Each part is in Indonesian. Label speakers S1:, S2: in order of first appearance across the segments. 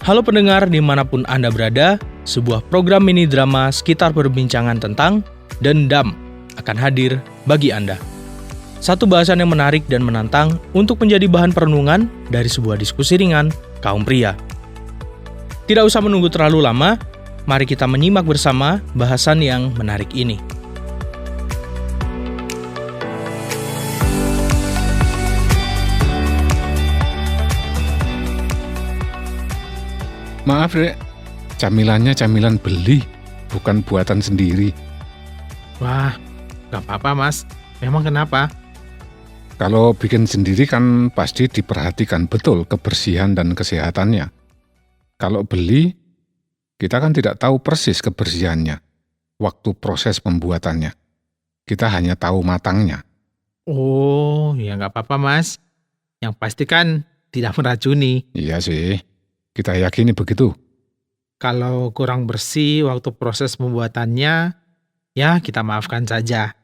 S1: Halo pendengar dimanapun Anda berada, sebuah program mini drama sekitar perbincangan tentang dendam akan hadir bagi Anda. Satu bahasan yang menarik dan menantang untuk menjadi bahan perenungan dari sebuah diskusi ringan kaum pria. Tidak usah menunggu terlalu lama, mari kita menyimak bersama bahasan yang menarik ini.
S2: Maaf Dek, camilannya camilan beli, bukan buatan sendiri.
S3: Wah, gak apa-apa mas. Memang kenapa?
S2: Kalau bikin sendiri kan pasti diperhatikan betul kebersihan dan kesehatannya. Kalau beli, kita kan tidak tahu persis kebersihannya, waktu proses pembuatannya. Kita hanya tahu matangnya.
S3: Oh, ya gak apa-apa mas. Yang pasti kan tidak meracuni.
S2: Iya sih, kita yakini begitu.
S3: Kalau kurang bersih waktu proses pembuatannya, ya kita maafkan saja.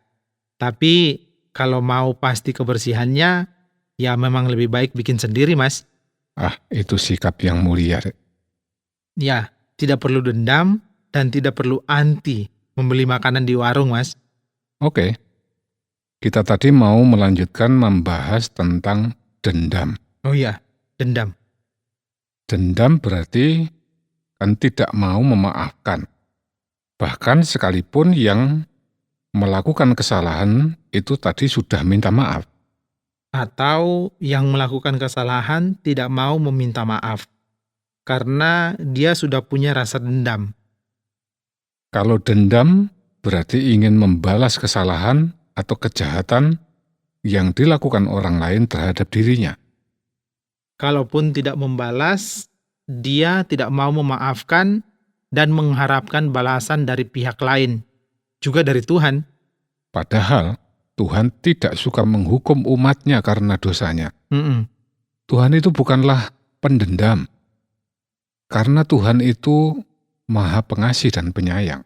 S3: Tapi kalau mau pasti kebersihannya, ya memang lebih baik bikin sendiri mas.
S2: Itu sikap yang mulia Dek.
S3: Ya, tidak perlu dendam dan tidak perlu anti membeli makanan di warung mas.
S2: Oke, kita tadi mau melanjutkan membahas tentang dendam.
S3: Oh iya, dendam.
S2: Dendam berarti kan tidak mau memaafkan. Bahkan sekalipun yang melakukan kesalahan itu tadi sudah minta maaf.
S3: Atau yang melakukan kesalahan tidak mau meminta maaf. Karena dia sudah punya rasa dendam.
S2: Kalau dendam berarti ingin membalas kesalahan atau kejahatan yang dilakukan orang lain terhadap dirinya.
S3: Kalaupun tidak membalas, dia tidak mau memaafkan dan mengharapkan balasan dari pihak lain, juga dari Tuhan.
S2: Padahal Tuhan tidak suka menghukum umatnya karena dosanya.
S3: Mm-mm.
S2: Tuhan itu bukanlah pendendam. Karena Tuhan itu Maha Pengasih dan Penyayang.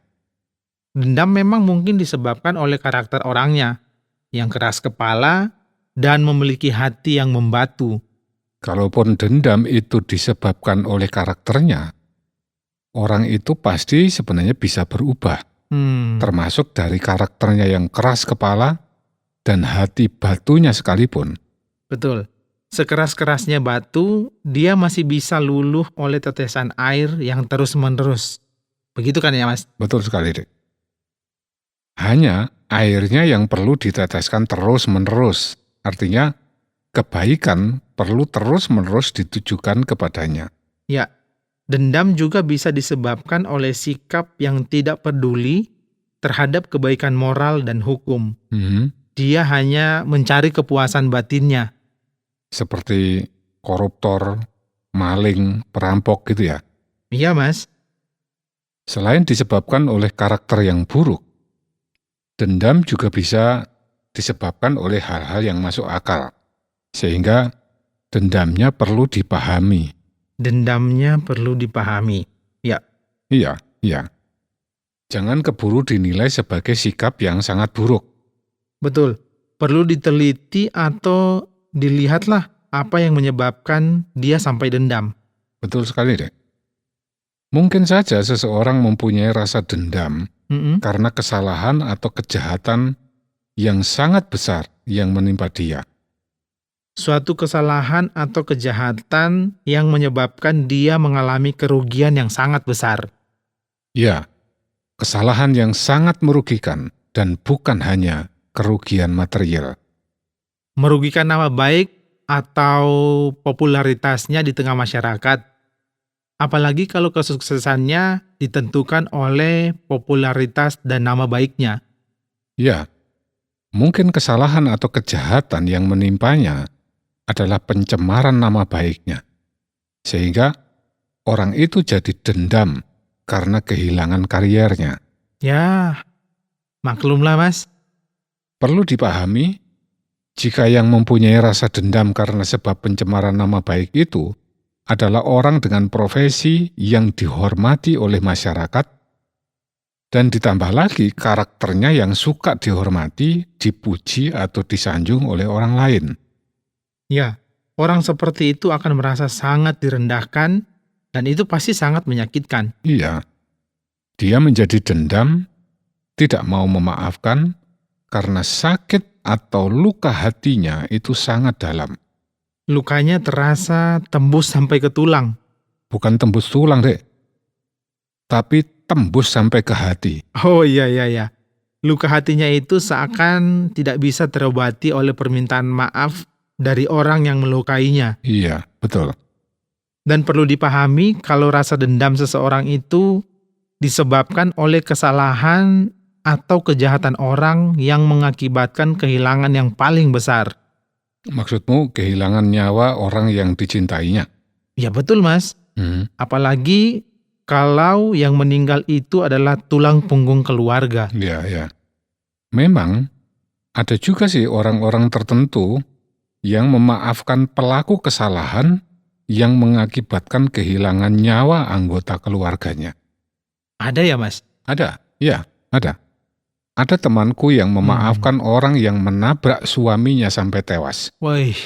S3: Dendam memang mungkin disebabkan oleh karakter orangnya, yang keras kepala dan memiliki hati yang membatu.
S2: Kalaupun dendam itu disebabkan oleh karakternya, orang itu pasti sebenarnya bisa berubah. Termasuk dari karakternya yang keras kepala dan hati batunya sekalipun.
S3: Betul. Sekeras-kerasnya batu, dia masih bisa luluh oleh tetesan air yang terus-menerus. Begitu kan ya mas?
S2: Betul sekali, Dek. Hanya airnya yang perlu diteteskan terus-menerus. Artinya, kebaikan perlu terus-menerus ditujukan kepadanya.
S3: Ya, dendam juga bisa disebabkan oleh sikap yang tidak peduli terhadap kebaikan moral dan hukum. Dia hanya mencari kepuasan batinnya.
S2: Seperti koruptor, maling, perampok gitu ya.
S3: Iya mas.
S2: Selain disebabkan oleh karakter yang buruk, dendam juga bisa disebabkan oleh hal-hal yang masuk akal. Sehingga dendamnya perlu dipahami.
S3: Dendamnya perlu dipahami. Ya.
S2: Iya. Jangan keburu dinilai sebagai sikap yang sangat buruk.
S3: Betul. Perlu diteliti atau dilihatlah apa yang menyebabkan dia sampai dendam.
S2: Betul sekali, Dek. Mungkin saja seseorang mempunyai rasa dendam karena kesalahan atau kejahatan yang sangat besar yang menimpa dia.
S3: Suatu kesalahan atau kejahatan yang menyebabkan dia mengalami kerugian yang sangat besar.
S2: Ya, kesalahan yang sangat merugikan dan bukan hanya kerugian material.
S3: Merugikan nama baik atau popularitasnya di tengah masyarakat. Apalagi kalau kesuksesannya ditentukan oleh popularitas dan nama baiknya.
S2: Ya, mungkin kesalahan atau kejahatan yang menimpanya adalah pencemaran nama baiknya. Sehingga orang itu jadi dendam karena kehilangan kariernya.
S3: Ya, maklumlah mas.
S2: Perlu dipahami, jika yang mempunyai rasa dendam karena sebab pencemaran nama baik itu adalah orang dengan profesi yang dihormati oleh masyarakat, dan ditambah lagi karakternya yang suka dihormati, dipuji, atau disanjung oleh orang lain.
S3: Ya, orang seperti itu akan merasa sangat direndahkan Dan itu pasti sangat menyakitkan.
S2: Iya, dia menjadi dendam, tidak mau memaafkan, karena sakit atau luka hatinya itu sangat dalam.
S3: Lukanya terasa tembus sampai ke tulang.
S2: Bukan tembus tulang, Dek, tapi tembus sampai ke hati.
S3: Oh iya. Luka hatinya itu seakan tidak bisa terobati oleh permintaan maaf dari orang yang melukainya.
S2: Iya, betul.
S3: Dan perlu dipahami kalau rasa dendam seseorang itu disebabkan oleh kesalahan atau kejahatan orang yang mengakibatkan kehilangan yang paling besar.
S2: Maksudmu kehilangan nyawa orang yang dicintainya?
S3: Ya betul, Mas. Apalagi kalau yang meninggal itu adalah tulang punggung keluarga.
S2: Ya. Memang ada juga sih orang-orang tertentu yang memaafkan pelaku kesalahan yang mengakibatkan kehilangan nyawa anggota keluarganya.
S3: Ada ya, Mas?
S2: Ada, ya, ada. Ada temanku yang memaafkan orang yang menabrak suaminya sampai tewas.
S3: Wih,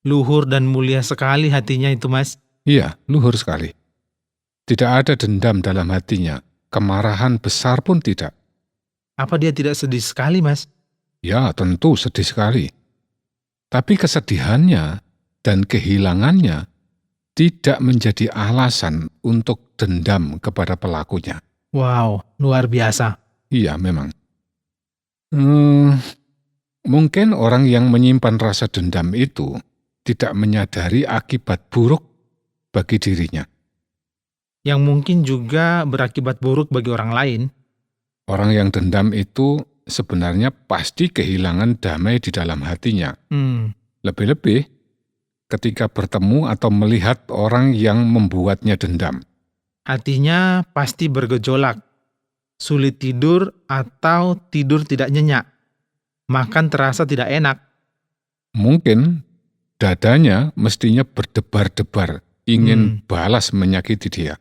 S3: luhur dan mulia sekali hatinya itu, Mas.
S2: Iya, luhur sekali. Tidak ada dendam dalam hatinya, kemarahan besar pun tidak.
S3: Apa dia tidak sedih sekali, Mas?
S2: Ya, tentu sedih sekali. Tapi kesedihannya dan kehilangannya tidak menjadi alasan untuk dendam kepada pelakunya.
S3: Wow, luar biasa.
S2: Iya, memang. Mungkin orang yang menyimpan rasa dendam itu tidak menyadari akibat buruk bagi dirinya.
S3: Yang mungkin juga berakibat buruk bagi orang lain.
S2: Orang yang dendam itu sebenarnya pasti kehilangan damai di dalam hatinya. Lebih-lebih ketika bertemu atau melihat orang yang membuatnya dendam.
S3: Hatinya pasti bergejolak, sulit tidur atau tidur tidak nyenyak, makan terasa tidak enak.
S2: Mungkin dadanya mestinya berdebar-debar, ingin balas menyakiti dia.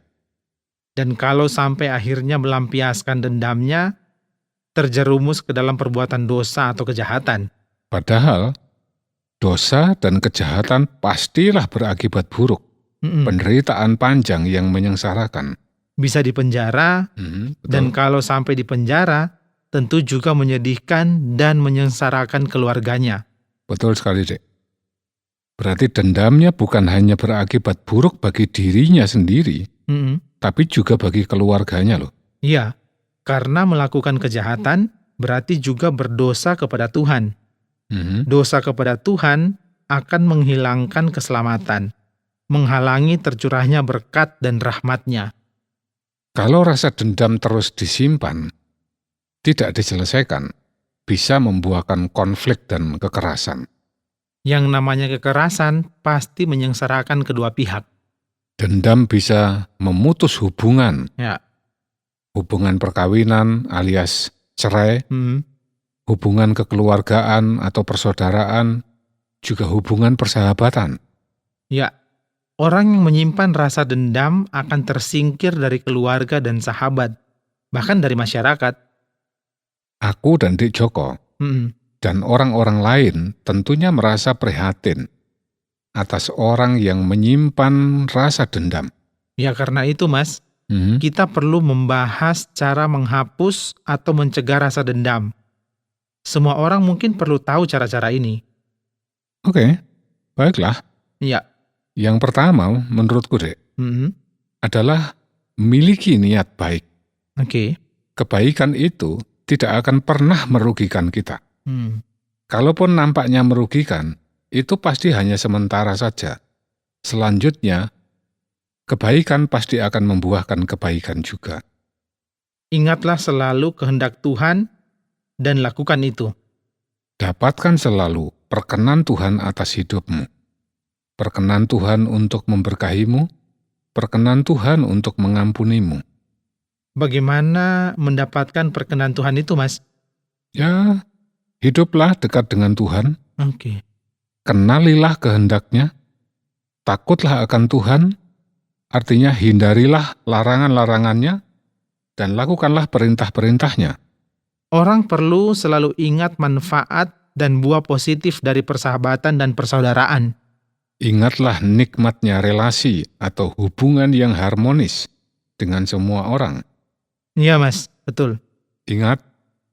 S3: Dan kalau sampai akhirnya melampiaskan dendamnya, terjerumus ke dalam perbuatan dosa atau kejahatan.
S2: Padahal dosa dan kejahatan pastilah berakibat buruk. Penderitaan panjang yang menyengsarakan.
S3: Bisa dipenjara, dan kalau sampai di penjara, tentu juga menyedihkan dan menyengsarakan keluarganya.
S2: Betul sekali, Dek. Berarti dendamnya bukan hanya berakibat buruk bagi dirinya sendiri, tapi juga bagi keluarganya loh.
S3: Iya, karena melakukan kejahatan berarti juga berdosa kepada Tuhan. Dosa kepada Tuhan akan menghilangkan keselamatan, menghalangi tercurahnya berkat dan rahmat-Nya.
S2: Kalau rasa dendam terus disimpan, tidak diselesaikan, bisa membuahkan konflik dan kekerasan.
S3: Yang namanya kekerasan pasti menyengsarakan kedua pihak.
S2: Dendam bisa memutus hubungan.
S3: Ya.
S2: Hubungan perkawinan alias cerai, hubungan kekeluargaan atau persaudaraan, juga hubungan persahabatan.
S3: Ya, orang yang menyimpan rasa dendam akan tersingkir dari keluarga dan sahabat, bahkan dari masyarakat.
S2: Aku dan Dik Joko dan orang-orang lain tentunya merasa prihatin atas orang yang menyimpan rasa dendam.
S3: Ya karena itu, Mas, kita perlu membahas cara menghapus atau mencegah rasa dendam. Semua orang mungkin perlu tahu cara-cara ini.
S2: Oke, baiklah.
S3: Ya.
S2: Yang pertama, menurutku, Dek, adalah miliki niat baik.
S3: Oke.
S2: Kebaikan itu tidak akan pernah merugikan kita. Kalaupun nampaknya merugikan, itu pasti hanya sementara saja. Selanjutnya, kebaikan pasti akan membuahkan kebaikan juga.
S3: Ingatlah selalu kehendak Tuhan dan lakukan itu.
S2: Dapatkan selalu perkenan Tuhan atas hidupmu. Perkenan Tuhan untuk memberkahimu, perkenan Tuhan untuk mengampunimu.
S3: Bagaimana mendapatkan perkenan Tuhan itu, Mas?
S2: Ya, hiduplah dekat dengan Tuhan.
S3: Oke.
S2: Kenalilah kehendaknya, takutlah akan Tuhan, artinya hindarilah larangan-larangannya, dan lakukanlah perintah-perintahnya.
S3: Orang perlu selalu ingat manfaat dan buah positif dari persahabatan dan persaudaraan.
S2: Ingatlah nikmatnya relasi atau hubungan yang harmonis dengan semua orang.
S3: Iya Mas, betul.
S2: Ingat,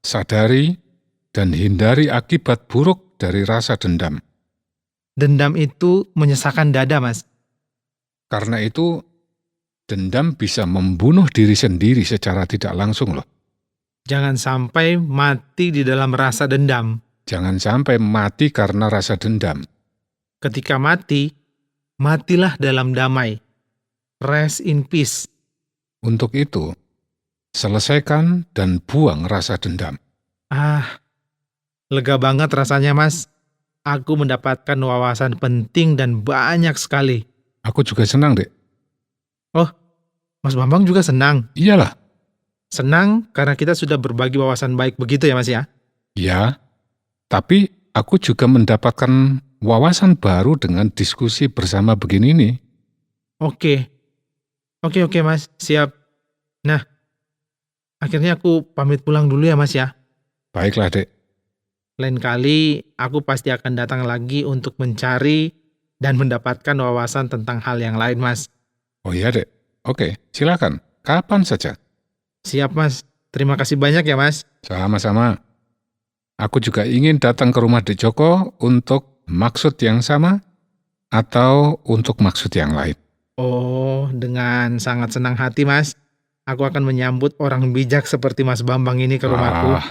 S2: sadari, dan hindari akibat buruk dari rasa dendam.
S3: Dendam itu menyesakkan dada Mas.
S2: Karena itu, dendam bisa membunuh diri sendiri secara tidak langsung loh.
S3: Jangan sampai mati di dalam rasa dendam.
S2: Jangan sampai mati karena rasa dendam.
S3: Ketika mati, matilah dalam damai. Rest in peace.
S2: Untuk itu, selesaikan dan buang rasa dendam.
S3: Lega banget rasanya Mas. Aku mendapatkan wawasan penting dan banyak sekali.
S2: Aku juga senang, Dek.
S3: Oh, Mas Bambang juga senang.
S2: Iyalah.
S3: Senang karena kita sudah berbagi wawasan baik begitu ya Mas ya?
S2: Ya, tapi aku juga mendapatkan wawasan baru dengan diskusi bersama begini nih.
S3: Oke Mas, siap. Nah, akhirnya aku pamit pulang dulu ya Mas ya.
S2: Baiklah, Dek.
S3: Lain kali aku pasti akan datang lagi untuk mencari dan mendapatkan wawasan tentang hal yang lain Mas.
S2: Oh iya, Dek. Oke, silakan. Kapan saja.
S3: Siap Mas, terima kasih banyak ya Mas.
S2: Sama-sama. Aku juga ingin datang ke rumah Dek Joko untuk maksud yang sama atau untuk maksud yang lain.
S3: Oh, dengan sangat senang hati Mas. Aku akan menyambut orang bijak seperti Mas Bambang ini ke rumahku.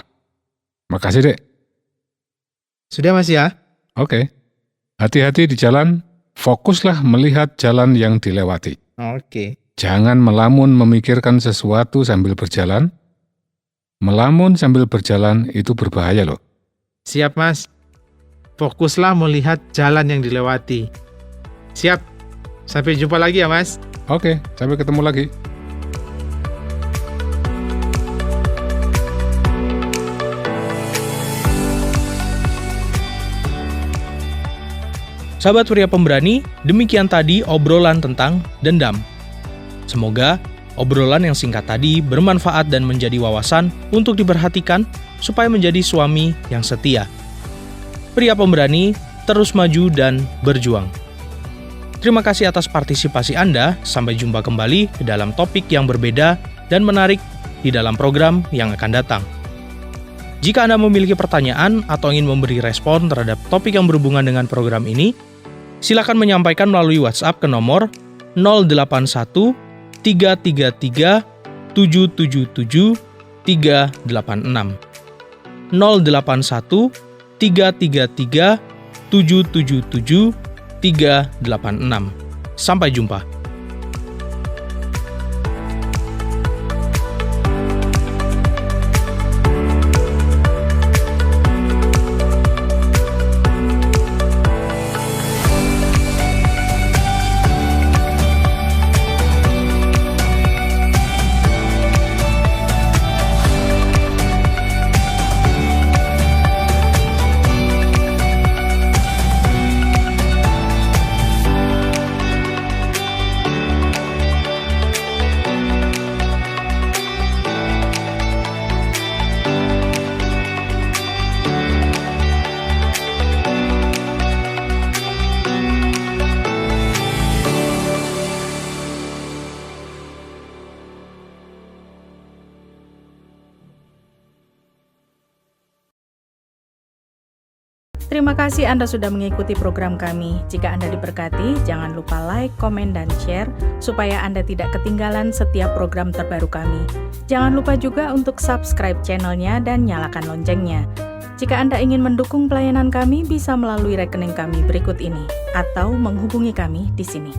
S2: Makasih, Dek.
S3: Sudah Mas ya?
S2: Oke. Hati-hati di jalan, fokuslah melihat jalan yang dilewati.
S3: Oke.
S2: Jangan melamun memikirkan sesuatu sambil berjalan. Melamun sambil berjalan itu berbahaya loh.
S3: Siap Mas. Fokuslah melihat jalan yang dilewati. Siap. Sampai jumpa lagi ya Mas.
S2: Oke, sampai ketemu lagi.
S1: Sahabat Pria Pemberani, demikian tadi obrolan tentang dendam. Semoga obrolan yang singkat tadi bermanfaat dan menjadi wawasan untuk diperhatikan supaya menjadi suami yang setia. Pria Pemberani terus maju dan berjuang. Terima kasih atas partisipasi Anda. Sampai jumpa kembali ke dalam topik yang berbeda dan menarik di dalam program yang akan datang. Jika Anda memiliki pertanyaan atau ingin memberi respon terhadap topik yang berhubungan dengan program ini, silakan menyampaikan melalui WhatsApp ke nomor 081 333 777 386 081 333 777 386. Sampai jumpa.
S4: Terima kasih Anda sudah mengikuti program kami. Jika Anda diberkati, jangan lupa like, komen, dan share supaya Anda tidak ketinggalan setiap program terbaru kami. Jangan lupa juga untuk subscribe channelnya dan nyalakan loncengnya. Jika Anda ingin mendukung pelayanan kami, bisa melalui rekening kami berikut ini atau menghubungi kami di sini.